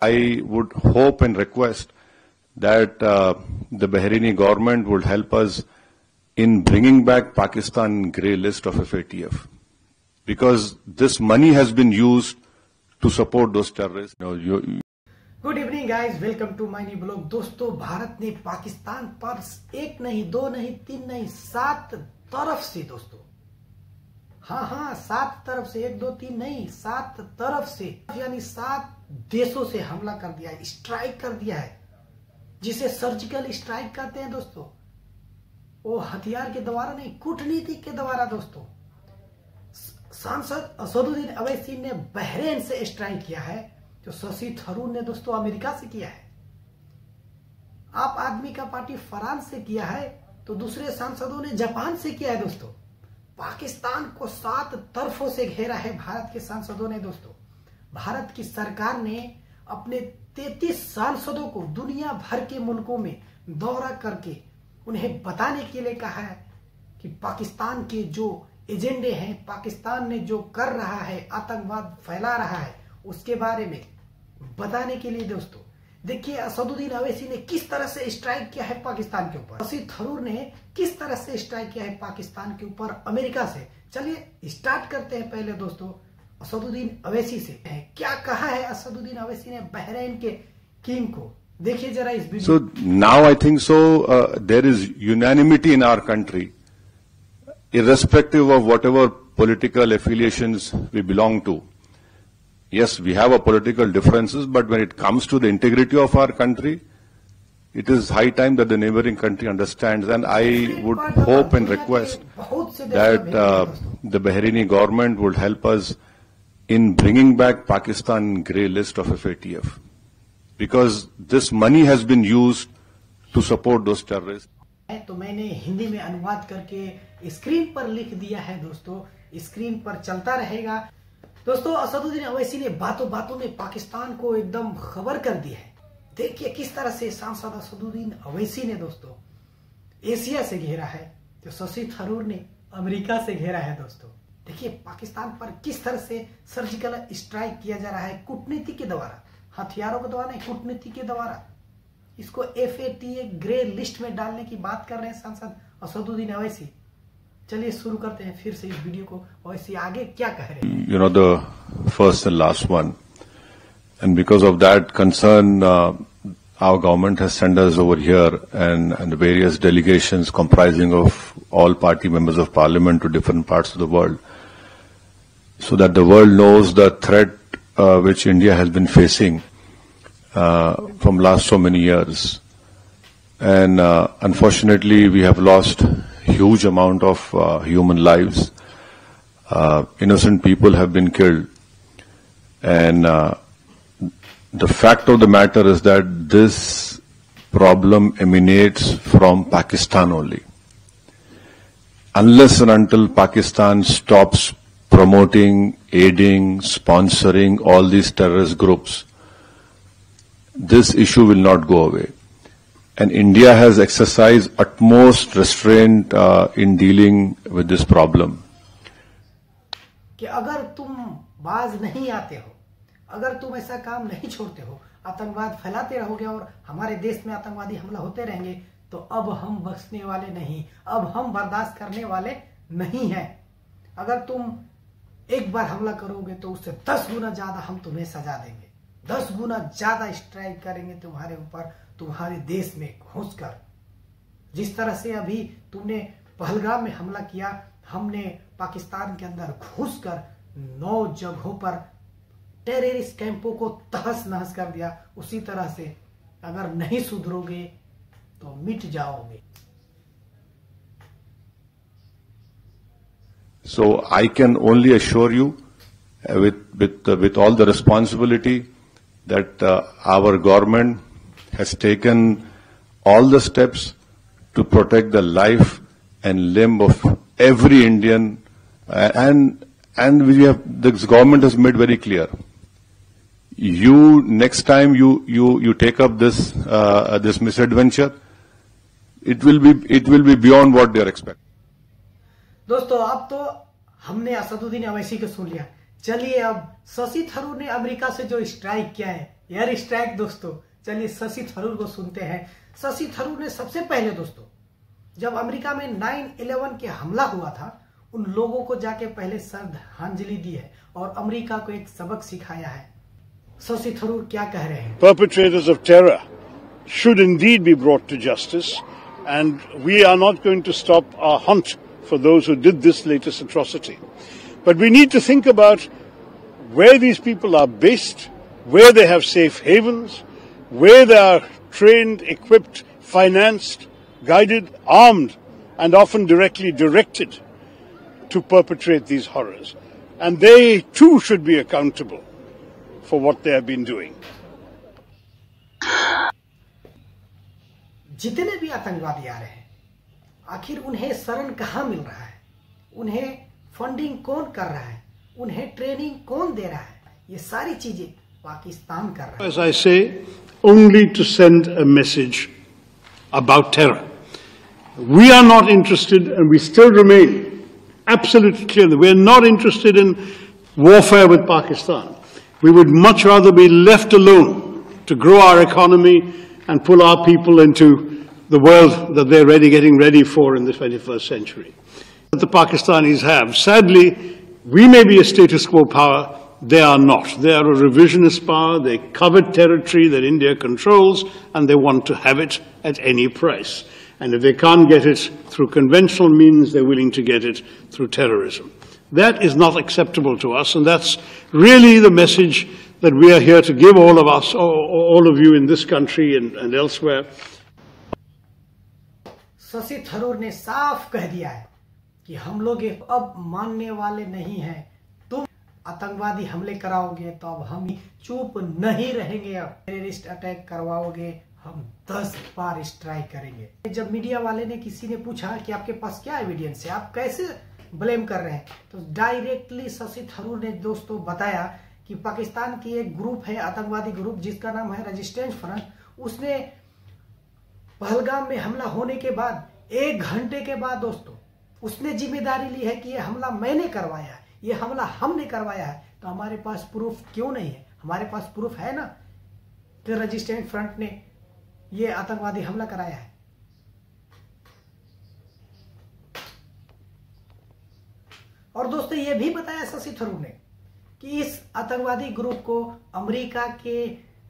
I would hope and request that the Bahraini government would help us in bringing back Pakistan grey list of FATF, because this money has been used to support those terrorists. Good evening guys, welcome to my new blog. दोस्तों, भारत ने पाकिस्तान पर एक नहीं, दो नहीं, तीन नहीं, 7 तरफ से दोस्तों, हाँ 7 तरफ से, 1 2 3 नहीं, 7 तरफ से, यानी 7 देशों से हमला कर दिया है, स्ट्राइक कर दिया है, जिसे सर्जिकल स्ट्राइक कहते हैं दोस्तों। वो हथियार के द्वारा नहीं, कूटनीति के द्वारा दोस्तों। सांसद असदुद्दीन अवैसी ने बहरीन से स्ट्राइक किया है, जो शशि थरूर ने दोस्तों अमेरिका से किया है। आप आदमी का पार्टी फ्रांस से किया है, तो दूसरे सांसदों ने जापान से किया है दोस्तों। पाकिस्तान को 7 तरफों से घेरा है भारत के सांसदों ने दोस्तों। भारत की सरकार ने अपने 33 सांसदों को दुनिया भर के मुल्कों में दौरा करके उन्हें बताने के लिए कहा है कि पाकिस्तान के जो एजेंडे हैं, पाकिस्तान ने जो कर रहा है, आतंकवाद फैला रहा है, उसके बारे में बताने के लिए दोस्तों। देखिए, असदुद्दीन अवैसी ने किस तरह से स्ट्राइक किया है पाकिस्तान के ऊपर, शशि थरूर ने किस तरह से स्ट्राइक किया है पाकिस्तान के ऊपर अमेरिका से। चलिए स्टार्ट करते हैं पहले दोस्तों असदुद्दीन अवैसी से। क्या कहा है असदुद्दीन अवैसी ने बहरीन के किंग को, देखिए जरा इस video. So now I think so there is unanimity in our country, irrespective of whatever political affiliations we belong to. Yes, we have our political differences, but when it comes to the integrity of our country, it is high time that the neighboring country understands. And I would hope and request that the Bahraini government would help us in bringing back Pakistan grey list of FATF, because this money has been used to support those terrorists. तो मैंने हिंदी में अनुवाद करके screen पर लिख दिया है दोस्तों, स्क्रीन पर चलता रहेगा दोस्तों। असदुद्दीन अवैसी ने बातों बातों में पाकिस्तान को एकदम खबर कर दी है। देखिए किस तरह से सांसद असदुद्दीन अवैसी ने दोस्तों एशिया से घेरा है, जो शशि थरूर ने अमेरिका से घेरा है दोस्तों। देखिए पाकिस्तान पर किस तरह से सर्जिकल स्ट्राइक किया जा रहा है, कूटनीति के द्वारा, हथियारों के द्वारा नहीं, कूटनीति के द्वारा। इसको FATF ग्रे लिस्ट में डालने की बात कर रहे हैं सांसद असदुद्दीन अवैसी। चलिए शुरू करते हैं फिर से इस वीडियो को, अवैसी आगे क्या कह रहे हैं। You know, the first and last one, and because of that concern, our government has sent us over here and various delegations comprising of all party members of parliament to different parts of the world, so that the world knows the threat which India has been facing from last so many years. And unfortunately, we have lost huge amount of human lives. Innocent people have been killed. And the fact of the matter is that this problem emanates from Pakistan only. Unless and until Pakistan stops promoting, aiding, sponsoring all these terrorist groups, this issue will not go away. And India has exercised utmost restraint in dealing with this problem. कि अगर तुम बाज नहीं आते हो, अगर तुम ऐसा काम नहीं छोड़ते हो, आतंकवाद फैलाते रहोगे और हमारे देश में आतंकवादी हमला होते रहेंगे, तो अब हम बख्शने वाले नहीं, अब हम बर्दाश्त करने वाले नहीं हैं। अगर तुम एक बार हमला करोगे तो उससे 10 गुना ज्यादा हम तुम्हें सजा देंगे, 10 गुना ज्यादा स्ट्राइक करेंगे तुम्हारे ऊपर, तुम्हारे देश में घुसकर। जिस तरह से अभी तुमने पहलगाम में हमला किया, हमने पाकिस्तान के अंदर घुसकर 9 जगहों पर टेररिस्ट कैंपों को तहस नहस कर दिया, उसी तरह से अगर नहीं सुधरोगे तो मिट जाओगे। So I can only assure you, with all the responsibility, that our government has taken all the steps to protect the life and limb of every Indian, and we have, this government has made very clear. You next time you take up this misadventure, it will be beyond what they are expecting. दोस्तों, अब तो हमने असदुद्दीन अवैसी को सुन लिया। चलिए अब शशि थरूर ने America से जो स्ट्राइक किया है, एयर स्ट्राइक दोस्तों, चलिए शशि थरूर को सुनते हैं। शशि थरूर ने सबसे पहले दोस्तों जब अमेरिका में 9/11 के हमला हुआ था, उन लोगों को जाके पहले श्रद्धांजलि दी है और अमेरिका को एक सबक सिखाया है। शशि थरूर क्या कह रहे हैं? Perpetrators of terror should indeed be brought to justice, and we are not going to stop our hunt for those who did this latest atrocity. But we need to think about where these people are based, where they have safe havens, where they are trained, equipped, financed, guided, armed, and often directly directed to perpetrate these horrors. And they too should be accountable for what they have been doing. जितने भी आतंकवादी आ रहे हैं, आखिर उन्हें शरण कहाँ मिल रहा है? उन्हें फंडिंग कौन कर रहा है? उन्हें ट्रेनिंग कौन दे रहा है? ये सारी चीजें पाकिस्तान कर रहा है। As I say, only to send a message about terror. We are not interested, and we still remain absolutely clear that we are not interested in warfare with Pakistan. We would much rather be left alone to grow our economy and pull our people into the world that they're getting ready for in the 21st century. That the Pakistanis have. Sadly, we may be a status quo power, they are not. They are a revisionist power, they covet territory that India controls, and they want to have it at any price. And if they can't get it through conventional means, they're willing to get it through terrorism. That is not acceptable to us, and that's really the message that we are here to give all of us, all of you in this country and elsewhere. Shashi Tharoor ने साफ कह दिया है कि हम लोग अब मानने वाले नहीं हैं। तुम आतंकवादी हमले कराओगे तो अब हम चुप नहीं रहेंगे। अब टेररिस्ट अटैक करवाओगे, हम 10 बार स्ट्राइक करेंगे। जब मीडिया वाले ने किसी ने पूछा कि आपके पास क्या एविडेंस है, आप कैसे ब्लेम कर रहे हैं, तो डायरेक्टली शशि थरूर ने दोस्तों बताया कि पाकिस्तान की एक ग्रुप है, आतंकवादी ग्रुप, जिसका नाम है रेजिस्टेंस फ्रंट। उसने पहलगाम में हमला होने के बाद 1 घंटे के बाद दोस्तों उसने जिम्मेदारी ली है कि ये हमला मैंने करवाया है, ये हमला हमने करवाया है। तो हमारे पास प्रूफ क्यों नहीं है? हमारे पास प्रूफ है ना कि रेजिस्टेंस फ्रंट ने ये आतंकवादी हमला कराया है। और दोस्तों ये भी बताया शशि थरूर ने कि इस आतंकवादी ग्रुप को अमेरिका के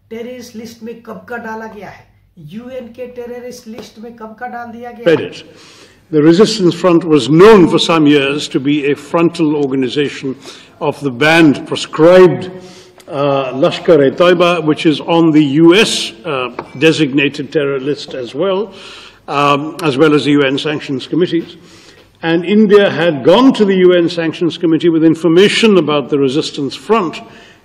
टेररिस्ट लिस्ट में कब का डाला गया है, यूएन के टेररिस्ट लिस्ट में कब का डाल दिया गया है। The Resistance Front was known for some years to be a frontal organization of the banned, proscribed Lashkar-e-Taiba, which is on the US designated terror list as well as the UN sanctions committees. And India had gone to the UN Sanctions Committee with information about the Resistance Front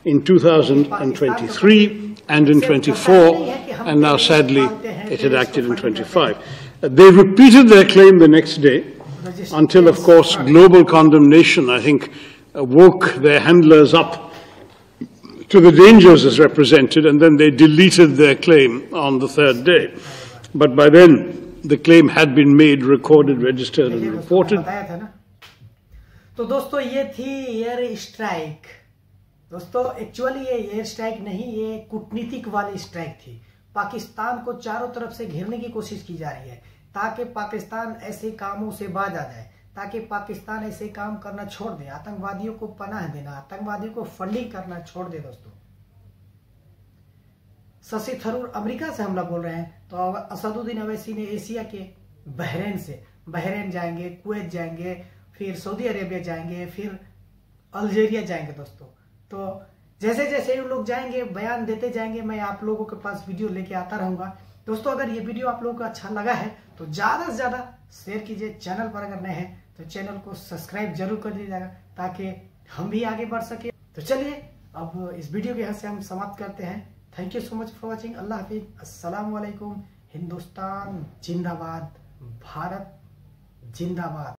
in 2023 and in 24, and now sadly it had acted in 25. They repeated their claim the next day until, of course, global condemnation, I think, woke their handlers up to the dangers as represented, and then they deleted their claim on the 3rd day. But by then, the claim had been made, recorded, registered, and reported. तो दोस्तों ये थी air strike. दोस्तों actually ये air strike नहीं, ये कूटनीतिक वाली स्ट्राइक थी। पाकिस्तान को चारों तरफ से घेरने की कोशिश की जा रही है ताकि पाकिस्तान ऐसे कामों से बाज आ जाए, ताकि पाकिस्तान ऐसे काम करना छोड़ दे, आतंकवादियों को पनाह देना, आतंकवादियों को फंडिंग करना छोड़ दे। दोस्तों शशि थरूर अमेरिका से हमला बोल रहे हैं, तो असदुद्दीन अवैसी ने एशिया के बहरीन जाएंगे, कुवैत जाएंगे, फिर सऊदी अरेबिया जाएंगे, फिर अल्जीरिया जाएंगे। दोस्तों तो जैसे जैसे ये लोग जाएंगे बयान देते जाएंगे, मैं आप लोगों के पास वीडियो लेके आता रहूंगा। दोस्तों अगर ये वीडियो आप लोगों को अच्छा लगा है तो ज्यादा से ज्यादा शेयर कीजिए। चैनल पर अगर नए हैं तो चैनल को सब्सक्राइब जरूर कर दीजिएगा ताकि हम भी आगे बढ़ सके। तो चलिए अब इस वीडियो के यहाँ से हम समाप्त करते हैं। Thank you so much for watching. अल्लाह हाफिज, अस्सलाम वालेकुम। हिंदुस्तान जिंदाबाद, भारत जिंदाबाद।